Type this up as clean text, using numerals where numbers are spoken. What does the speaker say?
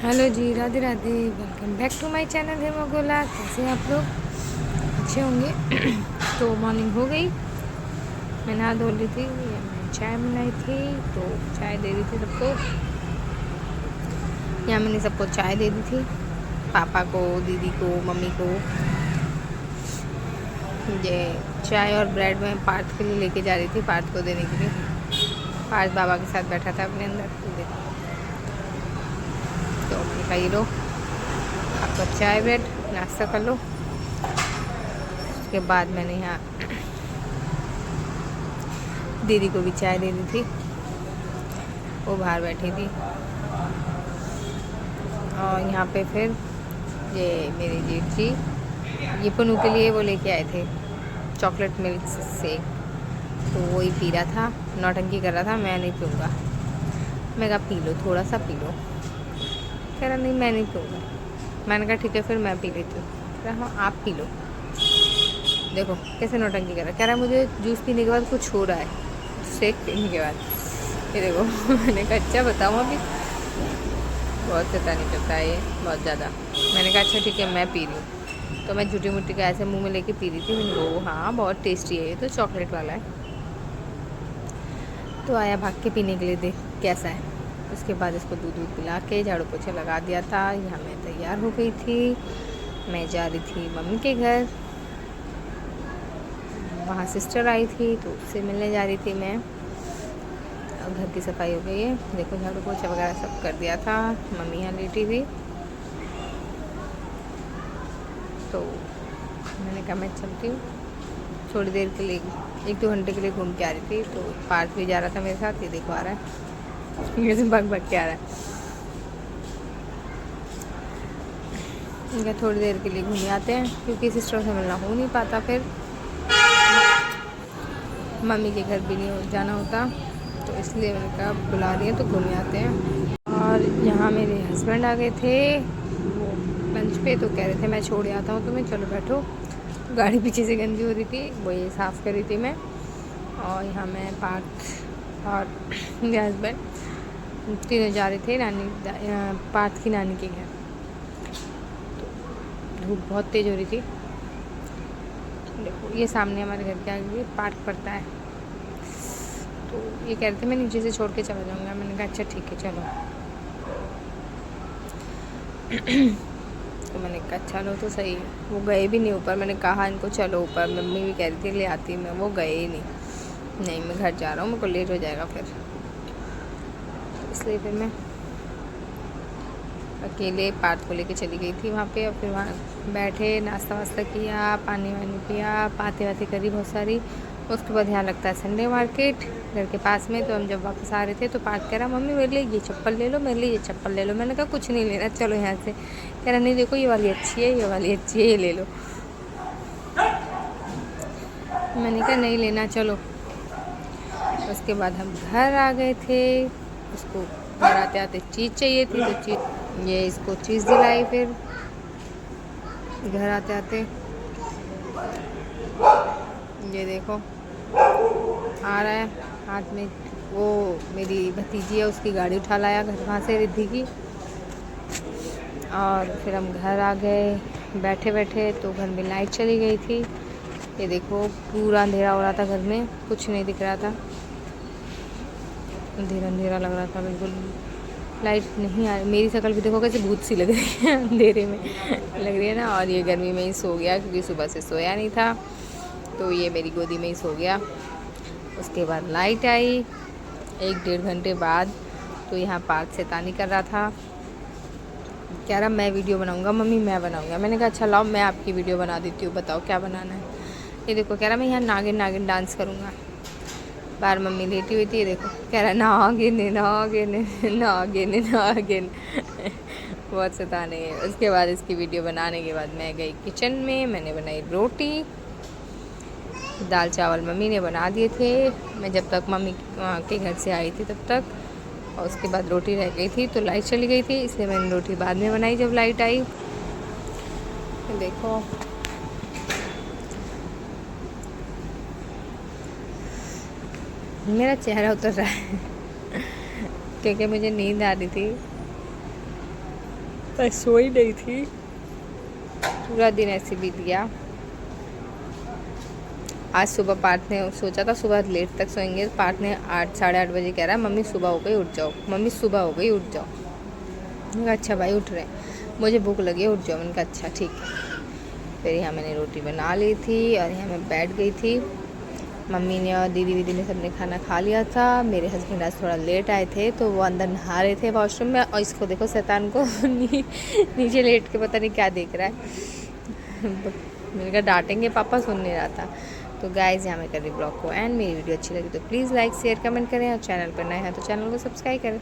Hello जी, Radhe Radhe. Welcome back to my channel हेमोगोला। कैसे हैं आप लोग? अच्छे होंगे। तो मॉर्निंग हो गई, मैं नहा धो ली थी, मैं चाय बनाई थी तो चाय दे दी थी सबको। यहाँ मैंने सबको चाय दे दी थी, पापा को, दीदी को, मम्मी को। ये चाय और ब्रेड में पार्थ के लिए लेके जा रही थी, पार्थ को देने के लिए। पार्थ बाबा के साथ बैठा था अपने अंदर। तो मैंने कहा ये लो आपका चाय ब्रेड, नाश्ता कर लो। उसके बाद मैंने यहाँ दीदी को भी चाय दे दी थी, वो बाहर बैठी थी। और यहाँ पे फिर ये मेरी जेठ जी ये पुनू के लिए वो लेके आए थे चॉकलेट मिल्क शेक, तो वही पी रहा था, नौटंकी कर रहा था। मैं नहीं पीऊँगा, मैं कहा पी लो, थोड़ा सा पी लो। कह रहा नहीं मैं नहीं पीऊँगा। मैंने कहा ठीक है फिर मैं पी लेती हूँ। कह रहा हाँ आप पी लो। देखो कैसे नौटंकी कर रहा है। कह रहा मुझे जूस पीने के बाद कुछ हो रहा है, शेक पीने के बाद। ये देखो मैंने कहा अच्छा बताऊँ अभी। बहुत शैतानी करता है ये, बहुत ज़्यादा। मैंने कहा अच्छा ठीक है मैं पी रही हूँ। तो मैं झूठी मूठी का ऐसे मुंह में लेके पी रही थी। मैंने कहा हाँ बहुत टेस्टी है ये तो, चॉकलेट वाला है। तो आया भाग के पीने के लिए, देख कैसा है। उसके बाद इसको दूध दूध पिला के झाड़ू पोछा लगा दिया था। यहाँ मैं तैयार हो गई थी, मैं जा रही थी मम्मी के घर। वहाँ सिस्टर आई थी तो उससे मिलने जा रही थी मैं। और घर की सफाई हो गई है, देखो झाड़ू पोछा वगैरह सब कर दिया था। मम्मी यहाँ लेटी हुई, तो मैंने कहा मैं चलती हूँ थोड़ी देर के लिए, 1-2 घंटे के लिए घूम के आ रही थी। तो पार्थ भी जा रहा था मेरे साथ, ये देखो आ रहा है, मेरे से भाग भाग के आ रहा है। इनका थोड़ी देर के लिए घूम आते हैं, क्योंकि सिस्टर से मिलना हो नहीं पाता, फिर मम्मी के घर भी नहीं जाना होता, तो इसलिए मैंने कहा बुला रही है तो घूम आते हैं। और यहाँ मेरे हस्बैंड आ गए थे वो लंच पे, तो कह रहे थे मैं छोड़ आता हूँ तुम्हें, चलो बैठो। गाड़ी पीछे से गंदी हो रही थी, वो ये साफ़ कर रही थी मैं। और यहाँ मैं पार्थ और मेरे हस्बैंड तीनों जा रहे थे पार्थ की नानी के घर। तो धूप बहुत तेज़ हो रही थी। देखो ये सामने हमारे घर के आगे पार्क पड़ता है, तो ये कह रहे थे मैं नीचे से छोड़ के चला जाऊँगा। मैंने कहा अच्छा ठीक है चलो। तो मैंने कहा चलो तो सही है। वो गए भी नहीं ऊपर, मैंने कहा इनको चलो ऊपर, मम्मी भी कह रही थी ले आती मैं, वो गए ही नहीं मैं घर जा रहा हूँ, मेरे को लेट हो जाएगा फिर। इसलिए फिर मैं अकेले पार्थ को लेके चली गई थी वहाँ पे। और फिर वहाँ बैठे, नाश्ता वास्ता किया, पानी वानी पिया, बातें वातें करी बहुत सारी। उसके बाद यहाँ लगता है संडे मार्केट घर के पास में। तो हम जब वापस आ रहे थे तो पार्थ कह रहा मम्मी मेरे लिए ये चप्पल ले लो, मेरे लिए ये चप्पल ले लो। मैंने कहा कुछ नहीं लेना, चलो यहाँ से। कह रहा नहीं देखो ये वाली अच्छी है, ये वाली अच्छी है, ये ले लो। मैंने कहा नहीं लेना चलो। उसके बाद हम घर आ गए थे। उसको घर आते आते चीज़ चाहिए थी, तो चीज़ ये इसको चीज़ दिलाई। फिर घर आते आते ये देखो आ रहा है हाथ में, वो मेरी भतीजी है उसकी गाड़ी उठा लाया घर वहाँ से, रिद्धि की। और फिर हम घर आ गए, बैठे बैठे तो घर में लाइट चली गई थी। ये देखो पूरा अंधेरा हो रहा था घर में, कुछ नहीं दिख रहा था, अंधेरा अंधेरा लग रहा था बिल्कुल। लाइट नहीं आ रही, मेरी शक्ल भी देखो कैसे भूत सी लग रही है अंधेरे में लग रही है ना। और ये गर्मी में ही सो गया, क्योंकि सुबह से सोया नहीं था, तो ये मेरी गोदी में ही सो गया। उसके बाद लाइट आई 1-1.5 घंटे बाद। तो यहाँ पार्थ शैतानी कर रहा था, कह रहा मैं वीडियो बनाऊँगा मम्मी, मैं बनाऊँगा। मैंने कहा अच्छा लाओ मैं आपकी वीडियो बना देती हूँ, बताओ क्या बनाना है। ये देखो कह रहा मैं यहाँ नागिन नागिन डांस करूँगा। बाहर मम्मी लेटी हुई थी, ये देखो कह रहा नागिन नागिन नागिन नागिन बहुत शैतानी है। उसके बाद इसकी वीडियो बनाने के बाद मैं गई किचन में, मैंने बनाई रोटी, दाल चावल मम्मी ने बना दिए थे, मैं जब तक मम्मी के घर से आई थी तब तक। और उसके बाद रोटी रह गई थी, तो लाइट चली गई थी, इसलिए मैंने रोटी बाद में बनाई जब लाइट आई। देखो मेरा चेहरा उतर रहा है क्योंकि मुझे नींद आ रही थी। पर सोई नहीं थी, पूरा दिन ऐसे बीत गया। आज सुबह पार्थ ने सोचा था सुबह लेट तक सोएंगे, पार्थ ने 8 साढ़े 8 बजे कह रहा मम्मी सुबह हो गई उठ जाओ, मम्मी सुबह हो गई उठ जाओ। मैंने कहा अच्छा भाई उठ रहे हैं, मुझे भूख लगी उठ जाओ। मैंने कहा अच्छा ठीक है। फिर यहाँ मैंने रोटी बना ली थी और यहाँ मैं बैठ गई थी। मम्मी ने और दीदी वीदी ने सबने खाना खा लिया था। मेरे हस्बैंड आज थोड़ा लेट आए थे तो वो अंदर नहा रहे थे वॉशरूम में, और इसको देखो शैतान को नीचे लेट के पता नहीं क्या देख रहा है। मैंने कहा डांटेंगे पापा, सुन नहीं रहा था। तो गाइज़ यहाँ मैं कर रही ब्लॉग को एंड। मेरी वीडियो अच्छी लगी तो प्लीज़ लाइक शेयर कमेंट करें और चैनल पर नए हैं तो चैनल को सब्सक्राइब करें।